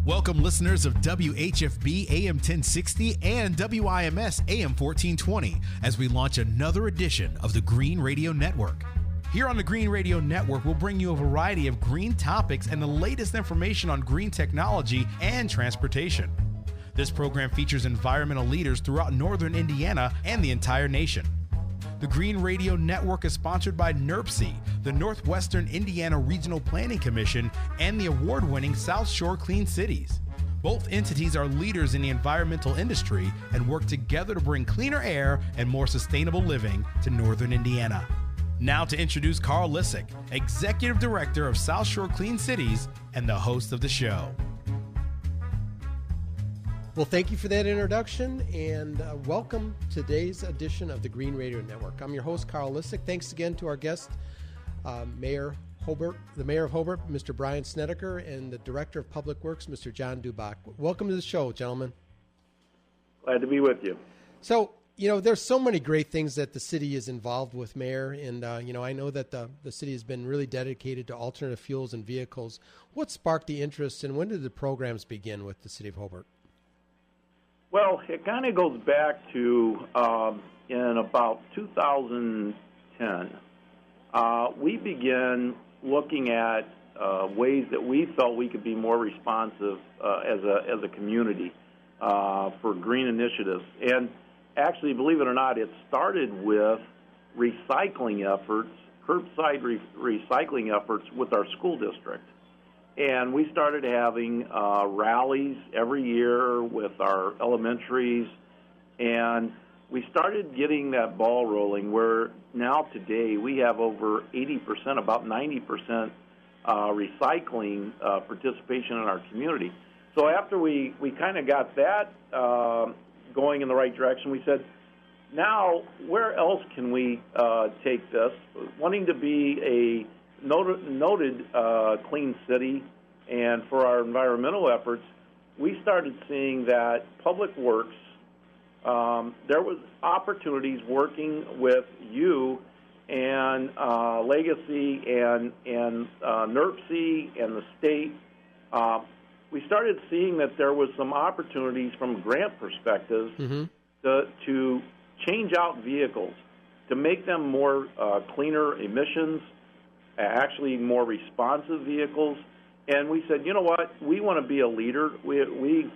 Welcome, listeners of WHFB AM 1060 and WIMS AM 1420, as we launch another edition of the Green Radio Network. Here on the Green Radio Network, we'll bring you a variety of green topics and the latest information on green technology and transportation. This program features environmental leaders throughout northern Indiana and the entire nation. The Green Radio Network is sponsored by NERPC, the Northwestern Indiana Regional Planning Commission, and the award-winning South Shore Clean Cities. Both entities are leaders in the environmental industry and work together to bring cleaner air and more sustainable living to northern Indiana. Now to introduce Carl Lisek, Executive Director of South Shore Clean Cities and the host of the show. Well, thank you for that introduction, and welcome to today's edition of the Green Radio Network. I'm your host, Carl Lisek. Thanks again to our guest, Mayor Hobart, the Mayor of Hobart, Mr. Brian Snedecor, and the Director of Public Works, Mr. John Dubach. Welcome to the show, gentlemen. Glad to be with you. So, there's so many great things that the city is involved with, Mayor, and, I know that the city has been really dedicated to alternative fuels and vehicles. What sparked the interest, and when did the programs begin with the city of Hobart? Well, it kind of goes back to in about 2010. We began looking at ways that we felt we could be more responsive as a community for green initiatives. And actually, believe it or not, it started with recycling efforts, curbside recycling efforts with our school district. And we started having rallies every year with our elementaries, and we started getting that ball rolling where now today we have over 80%, about 90% recycling participation in our community. So after we kind of got that going in the right direction, we said, now where else can we take this? Wanting to be a noted clean city, and for our environmental efforts, we started seeing that Public Works, there was opportunities working with you and Legacy and NERPC and the state. We started seeing that there was some opportunities from a grant perspective to change out vehicles, to make them more cleaner emissions, actually more responsive vehicles. And we said, you know what, we want to be a leader. We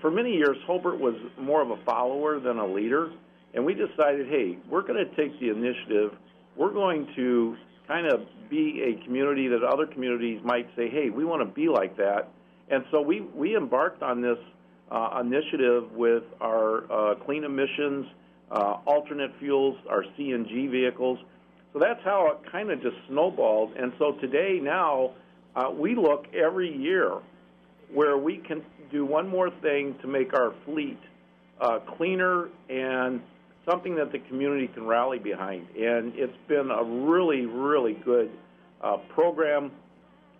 for many years, Hobart was more of a follower than a leader, and we decided, hey, we're going to take the initiative. We're going to kind of be a community that other communities might say, hey, we want to be like that. And so we embarked on this initiative with our clean emissions, alternate fuels, our CNG vehicles. So that's how it kind of just snowballed. And so today now we look every year where we can do one more thing to make our fleet cleaner and something that the community can rally behind. And it's been a really, really good program.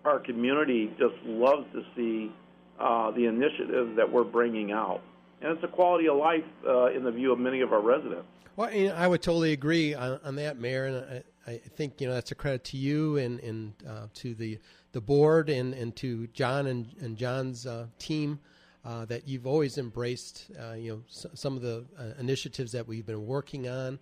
Our community just loves to see the initiatives that we're bringing out. And it's a quality of life in the view of many of our residents. Well, I would totally agree on that, Mayor. And I think, that's a credit to you and to the board and to John and John's team that you've always embraced, some of the initiatives that we've been working on.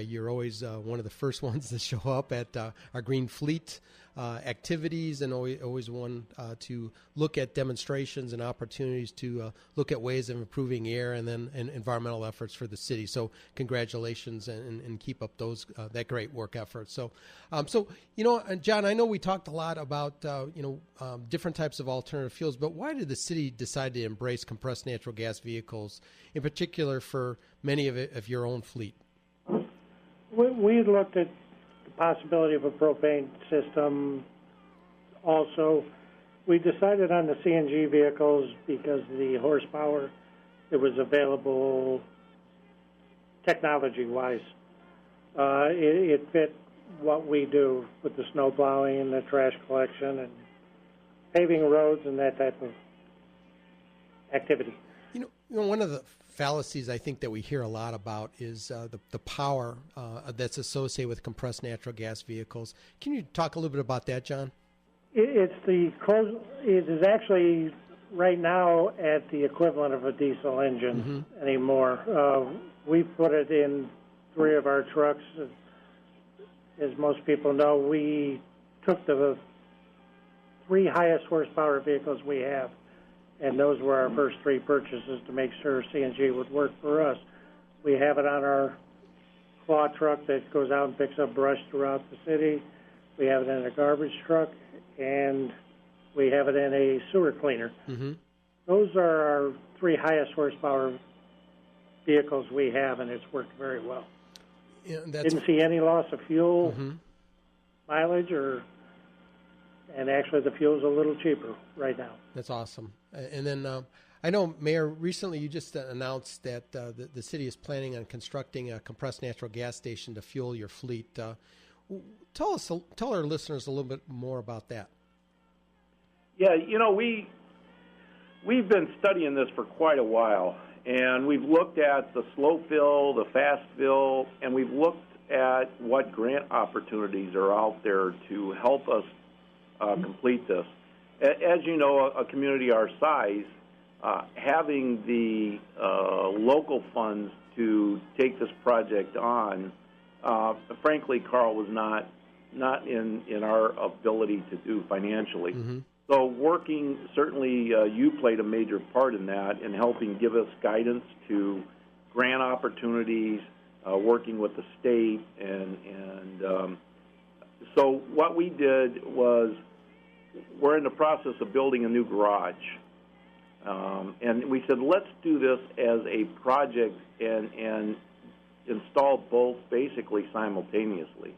You're always one of the first ones to show up at our Green Fleet activities, and always one to look at demonstrations and opportunities to look at ways of improving air and environmental efforts for the city. So congratulations and keep up those that great work effort. So, John, I know we talked a lot about different types of alternative fuels, but why did the city decide to embrace compressed natural gas vehicles, in particular for many of your own fleet? We looked at the possibility of a propane system. Also, we decided on the CNG vehicles because the horsepower that was available technology-wise. It fit what we do with the snow plowing and the trash collection and paving roads and that type of activity. One of the fallacies I think that we hear a lot about is the power that's associated with compressed natural gas vehicles. Can you talk a little bit about that, John? It is actually right now at the equivalent of a diesel engine anymore. We put it in 3 of our trucks. As most people know, we took the 3 highest horsepower vehicles we have, and those were our first 3 purchases to make sure CNG would work for us. We have it on our claw truck that goes out and picks up brush throughout the city. We have it in a garbage truck, and we have it in a sewer cleaner. Those are our 3 highest horsepower vehicles we have, and it's worked very well. Yeah, didn't see any loss of fuel mileage, and actually the fuel's a little cheaper right now. That's awesome. And then I know, Mayor, recently you just announced that the city is planning on constructing a compressed natural gas station to fuel your fleet. Tell our listeners a little bit more about that. Yeah, we've been studying this for quite a while, and we've looked at the slow fill, the fast fill, and we've looked at what grant opportunities are out there to help us complete this. As you know, a community our size, having the local funds to take this project on, frankly, Carl, was not in our ability to do financially. So working, certainly you played a major part in that, in helping give us guidance to grant opportunities, working with the state. And so what we did was, we're in the process of building a new garage. And we said, let's do this as a project and install both basically simultaneously.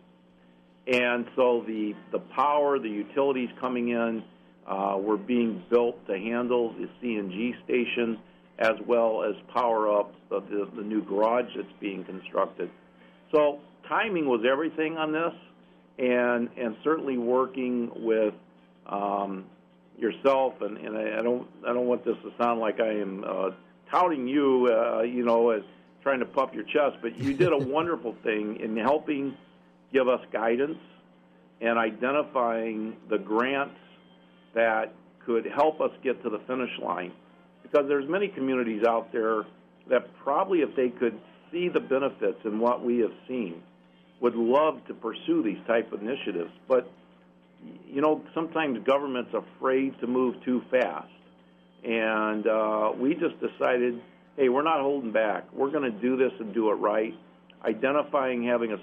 And so the power, the utilities coming in, were being built to handle the CNG station, as well as power up the new garage that's being constructed. So timing was everything on this, and certainly working with yourself, and I don't want this to sound like I am touting you, as trying to puff your chest, but you did a wonderful thing in helping give us guidance and identifying the grants that could help us get to the finish line. Because there's many communities out there that probably, if they could see the benefits in what we have seen, would love to pursue these type of initiatives. But, sometimes government's afraid to move too fast. And we just decided, hey, we're not holding back. We're going to do this and do it right. Identifying having a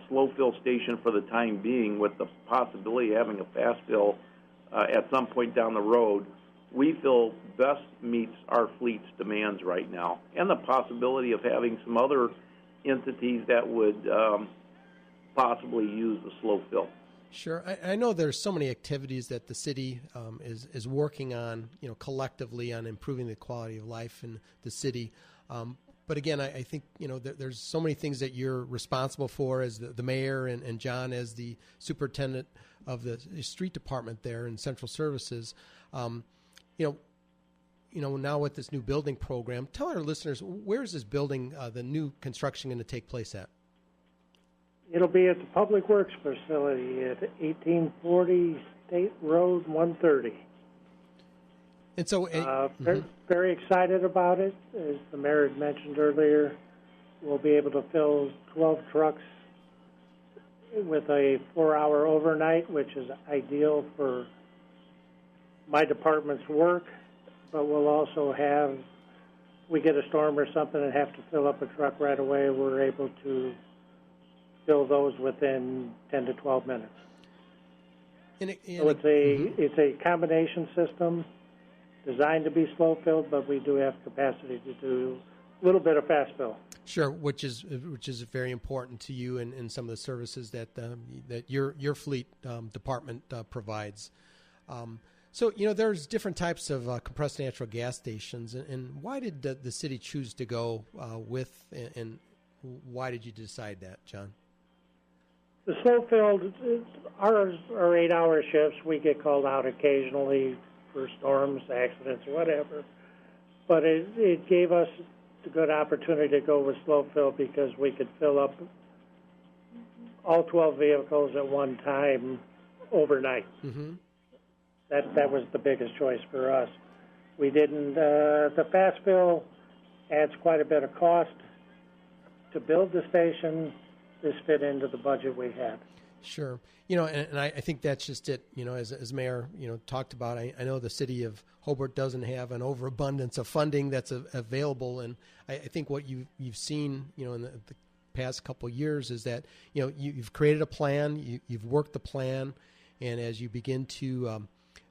slow fill station for the time being, with the possibility of having a fast fill at some point down the road, we feel best meets our fleet's demands right now, and the possibility of having some other entities that would possibly use the slow fill. Sure. I know there's so many activities that the city is working on, collectively, on improving the quality of life in the city. But again, I think, there's so many things that you're responsible for as the mayor, and John as the superintendent of the street department there in Central Services. Now with this new building program, tell our listeners, where is this building, the new construction, going to take place at? It'll be at the Public Works Facility at 1840 State Road 130. And so, very excited about it. As the mayor had mentioned earlier, we'll be able to fill 12 trucks with a 4-hour overnight, which is ideal for my department's work. But we'll also have, we get a storm or something and have to fill up a truck right away, we're able to fill those within 10 to 12 minutes. So it's a combination system designed to be slow filled, but we do have capacity to do a little bit of fast fill. Sure, which is very important to you and some of the services that your fleet department provides. So there's different types of compressed natural gas stations, and why did the city choose to go with, and why did you decide that, John? The slow filled, ours are 8-hour shifts. We get called out occasionally for storms, accidents, or whatever. But it gave us a good opportunity to go with slow fill because we could fill up all 12 vehicles at one time overnight. That was the biggest choice for us. We didn't. The fast fill adds quite a bit of cost to build the station. This fit into the budget we had. Sure. And I think that's just it. As Mayor, talked about, I know the city of Hobart doesn't have an overabundance of funding that's available. And I think what you've seen, in the past couple of years is that, you've created a plan, you've worked the plan. And as you begin to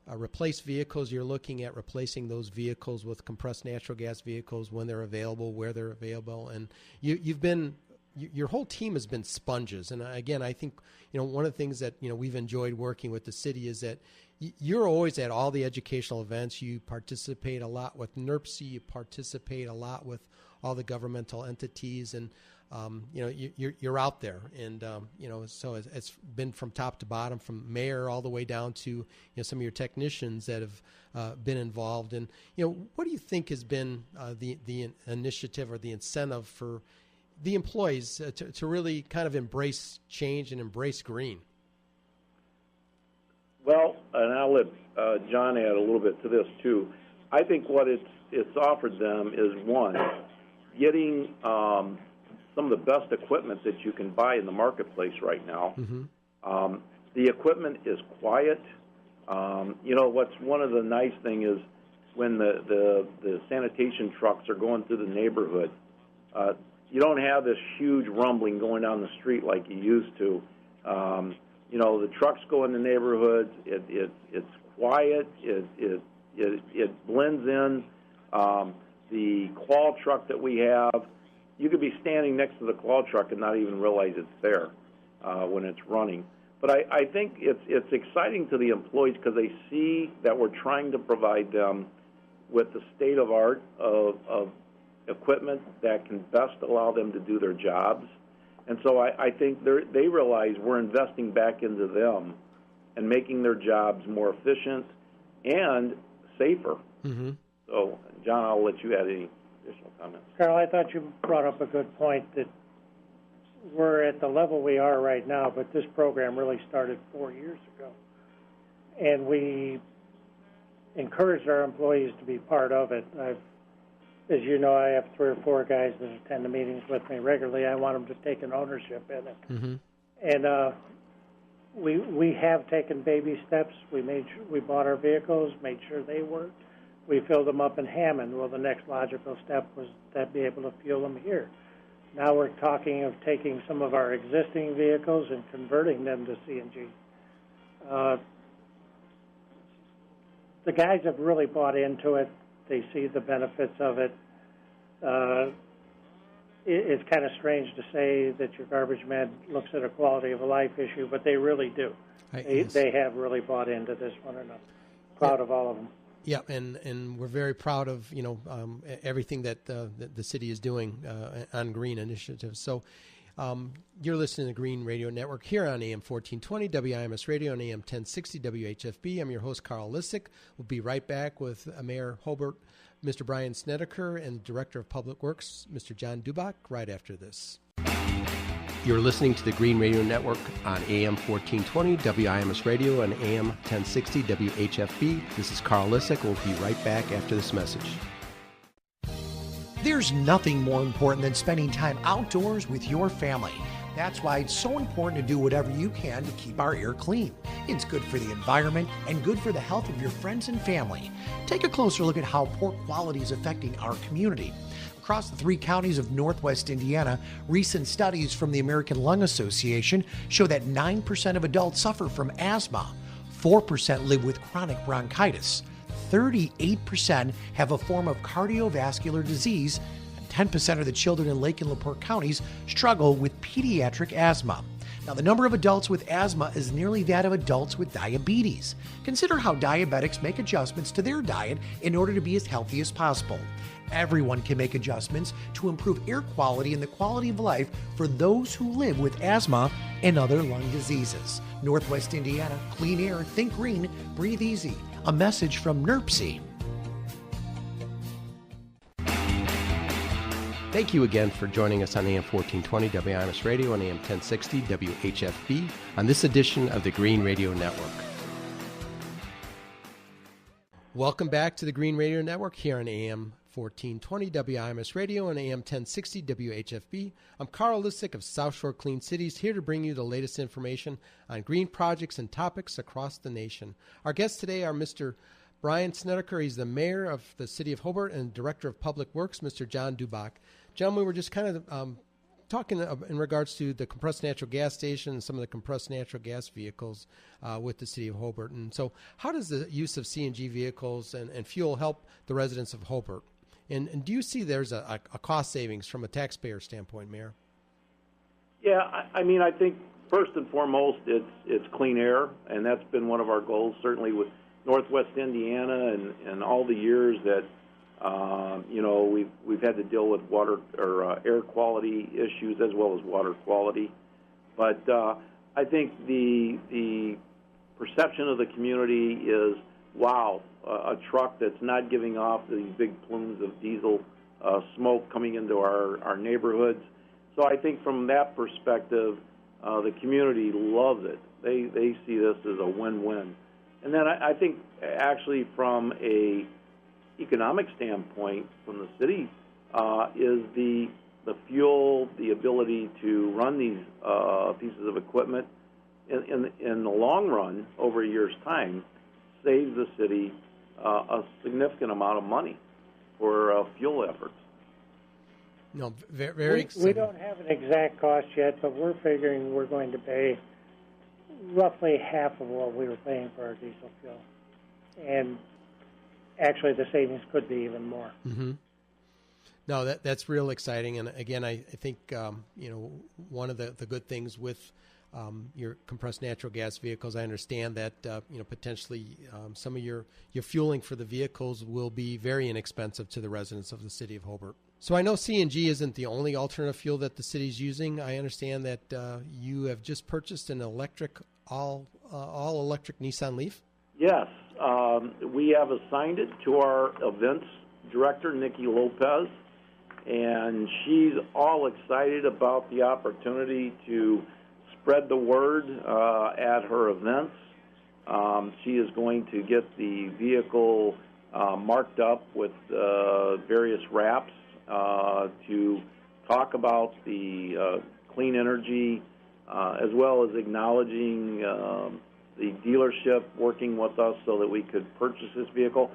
replace vehicles, you're looking at replacing those vehicles with compressed natural gas vehicles when they're available, where they're available. And your whole team has been sponges. And again, I think, one of the things that, we've enjoyed working with the city is that you're always at all the educational events. You participate a lot with NERPC. You participate a lot with all the governmental entities. And, you're out there. And, so it's been from top to bottom, from mayor all the way down to, some of your technicians that have been involved. And, what do you think has been the initiative or the incentive for the employees to really kind of embrace change and embrace green? Well, and I'll let John add a little bit to this too. I think what it's offered them is, one, getting some of the best equipment that you can buy in the marketplace right now. Mm-hmm. The equipment is quiet. What's one of the nice thing is when the sanitation trucks are going through the neighborhood, you don't have this huge rumbling going down the street like you used to. The trucks go in the neighborhoods. It's quiet. It blends in. The claw truck that we have, you could be standing next to the claw truck and not even realize it's there when it's running. But I think it's exciting to the employees because they see that we're trying to provide them with the state of art of equipment that can best allow them to do their jobs. And so I think they realize we're investing back into them and making their jobs more efficient and safer. Mm-hmm. So, John, I'll let you add any additional comments. Carl, I thought you brought up a good point that we're at the level we are right now, but this program really started 4 years ago. And we encouraged our employees to be part of it. As you know, I have 3 or 4 guys that attend the meetings with me regularly. I want them to take an ownership in it. Mm-hmm. And we have taken baby steps. We bought our vehicles, made sure they worked. We filled them up in Hammond. Well, the next logical step was to be able to fuel them here. Now we're talking of taking some of our existing vehicles and converting them to CNG. The guys have really bought into it. They see the benefits of it. It's kind of strange to say that your garbage man looks at a quality of a life issue, but they really do. They have really bought into this one, and I'm proud of all of them. Yeah, and we're very proud of everything that the city is doing on green initiatives. So you're listening to the Green Radio Network here on AM 1420, WIMS Radio, and AM 1060, WHFB. I'm your host, Carl Lisek. We'll be right back with Mayor Hobart, Mr. Brian Snedecor, and Director of Public Works, Mr. John Dubach, right after this. You're listening to the Green Radio Network on AM 1420, WIMS Radio, and AM 1060, WHFB. This is Carl Lisek. We'll be right back after this message. There's nothing more important than spending time outdoors with your family. That's why it's so important to do whatever you can to keep our air clean. It's good for the environment and good for the health of your friends and family. Take a closer look at how poor quality is affecting our community. Across the 3 counties of Northwest Indiana, recent studies from the American Lung Association show that 9% of adults suffer from asthma, 4% live with chronic bronchitis, 38% have a form of cardiovascular disease, and 10% of the children in Lake and LaPorte counties struggle with pediatric asthma. Now, the number of adults with asthma is nearly that of adults with diabetes. Consider how diabetics make adjustments to their diet in order to be as healthy as possible. Everyone can make adjustments to improve air quality and the quality of life for those who live with asthma and other lung diseases. Northwest Indiana, clean air, think green, breathe easy. A message from NERPC. Thank you again for joining us on AM 1420 WIMS Radio and AM 1060 WHFB on this edition of the Green Radio Network. Welcome back to the Green Radio Network here on AM 1420 WIMS Radio and AM 1060 WHFB. I'm Carl Lisek of South Shore Clean Cities, here to bring you the latest information on green projects and topics across the nation. Our guests today are Mr. Brian Snedecor. He's the mayor of the city of Hobart and director of public works, Mr. John Dubach. Gentlemen, we were just kind of talking in regards to the compressed natural gas station and some of the compressed natural gas vehicles with the city of Hobart. And so how does the use of CNG vehicles and fuel help the residents of Hobart? And do you see there's a cost savings from a taxpayer standpoint, Mayor? Yeah, I mean, I think first and foremost, it's clean air, and that's been one of our goals, certainly with Northwest Indiana and all the years that we've had to deal with water or air quality issues as well as water quality. But I think the perception of the community is, wow, a truck that's not giving off these big plumes of diesel smoke coming into our neighborhoods. So I think from that perspective, the community loves it. They see this as a win-win. And then I think actually from a economic standpoint from the city is the fuel, the ability to run these pieces of equipment in the long run, over a year's time, saves the city a significant amount of money for fuel efforts. No, very exciting. We don't have an exact cost yet, but we're figuring we're going to pay roughly half of what we were paying for our diesel fuel. And actually, the savings could be even more. Mm-hmm. No, that's real exciting. And again, I think one of the good things with your compressed natural gas vehicles, I understand that potentially some of your fueling for the vehicles will be very inexpensive to the residents of the city of Hobart. So I know CNG isn't the only alternative fuel that the city's using. I understand that you have just purchased an electric all electric Nissan Leaf. Yes, we have assigned it to our events director, Nikki Lopez, and she's all excited about the opportunity to spread the word at her events. She is going to get the vehicle marked up with various wraps to talk about the clean energy, as well as acknowledging the dealership working with us so that we could purchase this vehicle.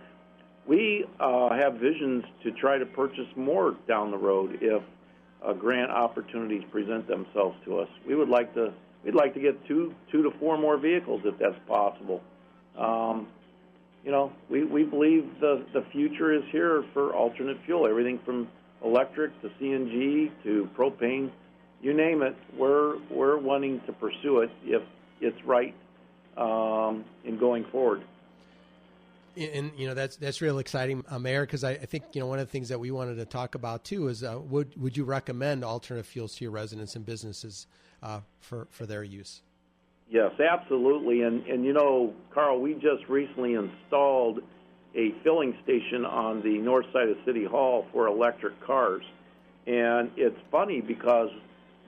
We have visions to try to purchase more down the road if grant opportunities present themselves to us. We'd like to get two to four more vehicles if that's possible. We believe the future is here for alternate fuel, everything from electric to CNG to propane, you name it. We're wanting to pursue it if it's right in going forward. And that's real exciting, Mayor, because I think one of the things that we wanted to talk about too is would you recommend alternative fuels to your residents and businesses for their use? Yes, absolutely. And Carl, we just recently installed a filling station on the north side of City Hall for electric cars. And it's funny because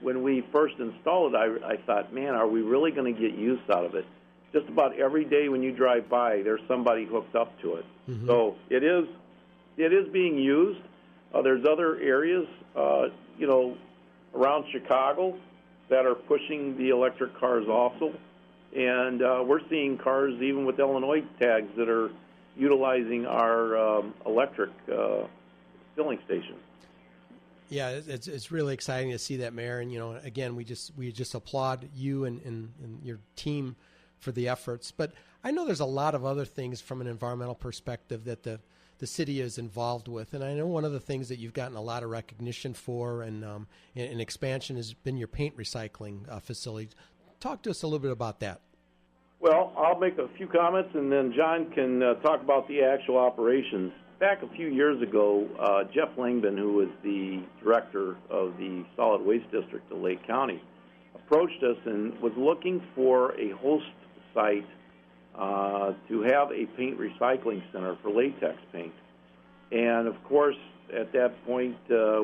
when we first installed it, I thought, man, are we really going to get use out of it? Just about every day when you drive by, there's somebody hooked up to it. Mm-hmm. So it is being used. There's other areas, around Chicago that are pushing the electric cars also. And we're seeing cars even with Illinois tags that are utilizing our electric filling station. Yeah, it's really exciting to see that, Mayor. And again, we just applaud you and your team for the efforts. But I know there's a lot of other things from an environmental perspective that the city is involved with. And I know one of the things that you've gotten a lot of recognition for and expansion has been your paint recycling facility. Talk to us a little bit about that. Well, I'll make a few comments, and then John can talk about the actual operations. Back a few years ago, Jeff Langdon, who was the director of the Solid Waste District of Lake County, approached us and was looking for a host site to have a paint recycling center for latex paint. And, of course, at that point,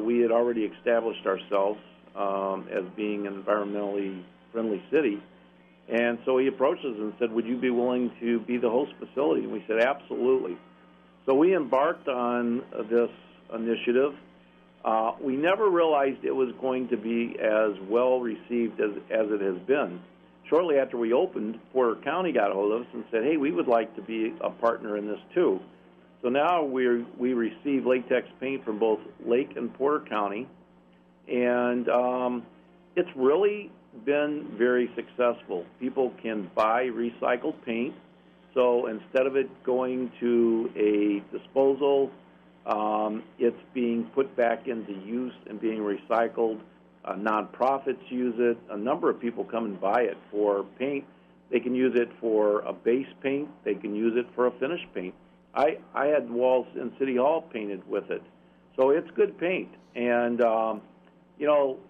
we had already established ourselves as being an environmentally friendly city. And so he approached us and said, would you be willing to be the host facility? And we said, absolutely. So we embarked on this initiative. We never realized it was going to be as well received as it has been. Shortly after we opened, Porter County got a hold of us and said, hey, we would like to be a partner in this too. So now we receive latex paint from both Lake and Porter County, and it's really been very successful. People can buy recycled paint, so instead of it going to a disposal, it's being put back into use and being recycled. Nonprofits use it. A number of people come and buy it for paint. They can use it for a base paint. They can use it for a finish paint. I had walls in City Hall painted with it. So it's good paint. And, the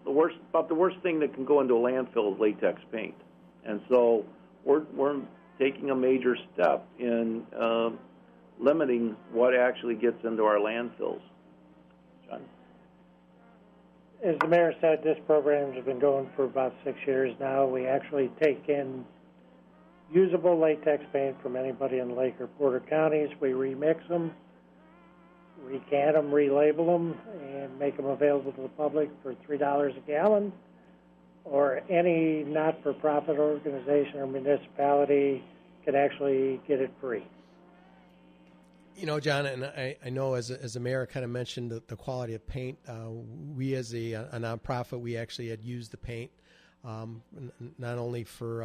worst thing that can go into a landfill is latex paint. And so we're taking a major step in limiting what actually gets into our landfills. John? As the mayor said, this program has been going for about 6 years now. We actually take in usable latex paint from anybody in Lake or Porter counties. We remix them, recan them, relabel them, and make them available to the public for $3 a gallon. Or any not-for-profit organization or municipality can actually get it free. John, and I know as a mayor kind of mentioned the quality of paint. We as a nonprofit, we actually had used the paint not only for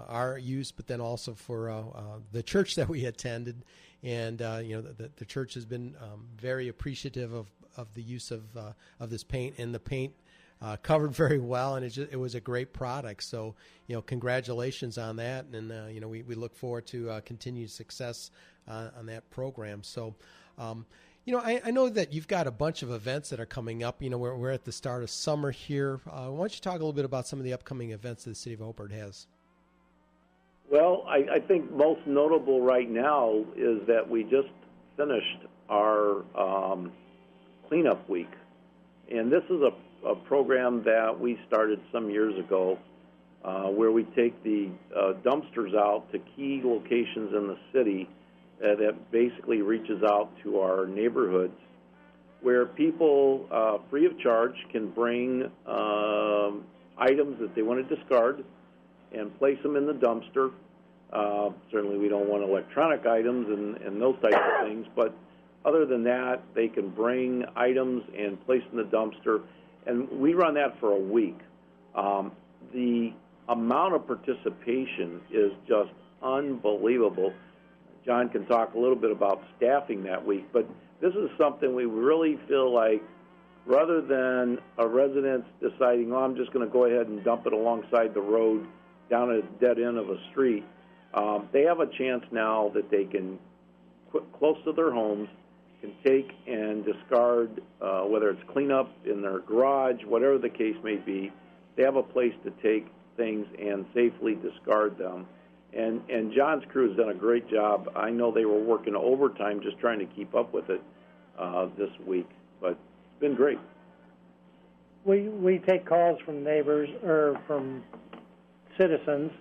our use, but then also for the church that we attended. And, the church has been very appreciative of the use of this paint, and the paint covered very well, and it was a great product. So, congratulations on that. And, we look forward to continued success on that program. So, I know that you've got a bunch of events that are coming up. We're at the start of summer here. Why don't you talk a little bit about some of the upcoming events that the City of Hobart has? Well, I think most notable right now is that we just finished our cleanup week. And this is a program that we started some years ago where we take the dumpsters out to key locations in the city that basically reaches out to our neighborhoods, where people, free of charge, can bring items that they want to discard and place them in the dumpster. Certainly we don't want electronic items and those types of things, but other than that, they can bring items and place in the dumpster, and we run that for a week. The amount of participation is just unbelievable. John can talk a little bit about staffing that week, but this is something we really feel like, rather than a resident deciding, I'm just going to go ahead and dump it alongside the road down a dead end of a street, they have a chance now that they can, close to their homes, can take and discard, whether it's cleanup in their garage, whatever the case may be. They have a place to take things and safely discard them. And John's crew has done a great job. I know they were working overtime just trying to keep up with it this week, but it's been great. We take calls from neighbors or from citizens.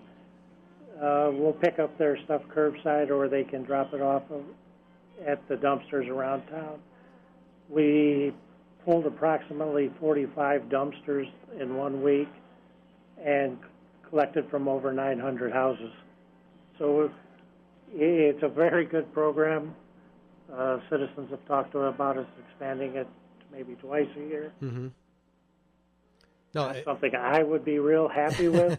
We'll pick up their stuff curbside, or they can drop it off at the dumpsters around town. We pulled approximately 45 dumpsters in 1 week and collected from over 900 houses. So it's a very good program. Citizens have talked to us about us expanding it maybe twice a year. Mm-hmm. Not something I would be real happy with,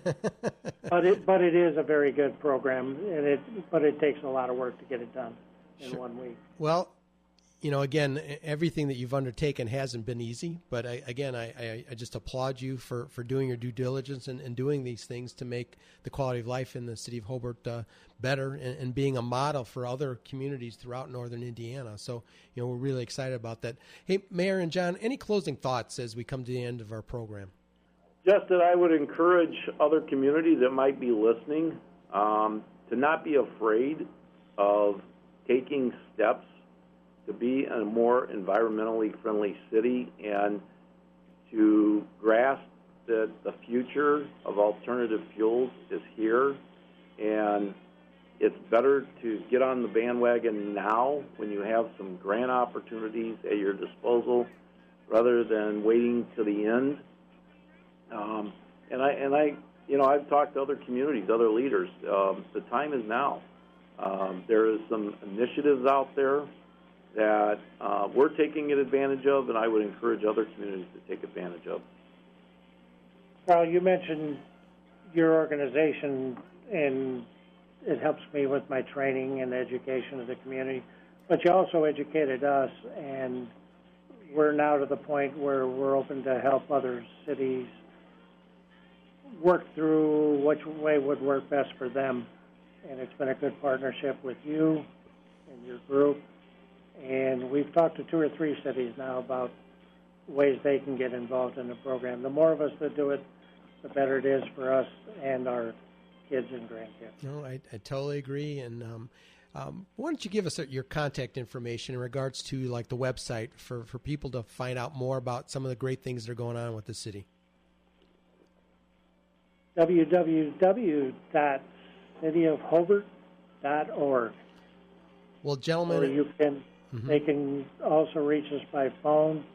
but it is a very good program, but it takes a lot of work to get it done in 1 week. Well, again, everything that you've undertaken hasn't been easy, but I just applaud you for doing your due diligence and doing these things to make the quality of life in the city of Hobart better and being a model for other communities throughout northern Indiana. So, we're really excited about that. Hey, Mayor and John, any closing thoughts as we come to the end of our program? Just that I would encourage other communities that might be listening to not be afraid of taking steps to be a more environmentally friendly city and to grasp that the future of alternative fuels is here. And, it's better to get on the bandwagon now when you have some grant opportunities at your disposal rather than waiting to the end. I've talked to other communities, other leaders. The time is now. There is some initiatives out there that we're taking advantage of, and I would encourage other communities to take advantage of. Carl, you mentioned your organization, and it helps me with my training and education of the community, but you also educated us, and we're now to the point where we're open to help other cities work through which way would work best for them. And it's been a good partnership with you and your group. And we've talked to 2 or 3 cities now about ways they can get involved in the program. The more of us that do it, the better it is for us and our kids and grandkids. No, I totally agree. And why don't you give us your contact information in regards to like the website for people to find out more about some of the great things that are going on with the city? www.cityofhobart.org. Well, gentlemen, or you can. They can also reach us by phone.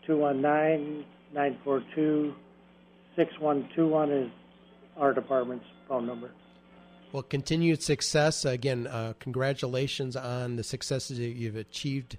219-942-6121 is our department's phone number. Well, continued success. Again, congratulations on the successes that you've achieved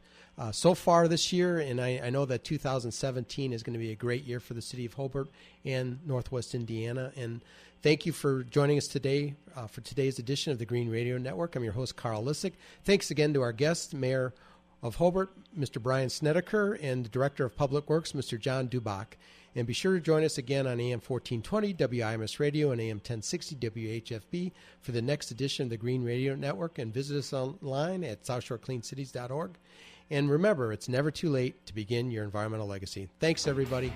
so far this year. And I know that 2017 is going to be a great year for the city of Hobart and Northwest Indiana. And thank you for joining us today for today's edition of the Green Radio Network. I'm your host, Carl Lisek. Thanks again to our guest, Mayor of Hobart, Mr. Brian Snedecor, and the Director of Public Works, Mr. John Dubach. And be sure to join us again on AM 1420 WIMS Radio and AM 1060 WHFB for the next edition of the Green Radio Network, and visit us online at southshorecleancities.org. And remember, it's never too late to begin your environmental legacy. Thanks, everybody.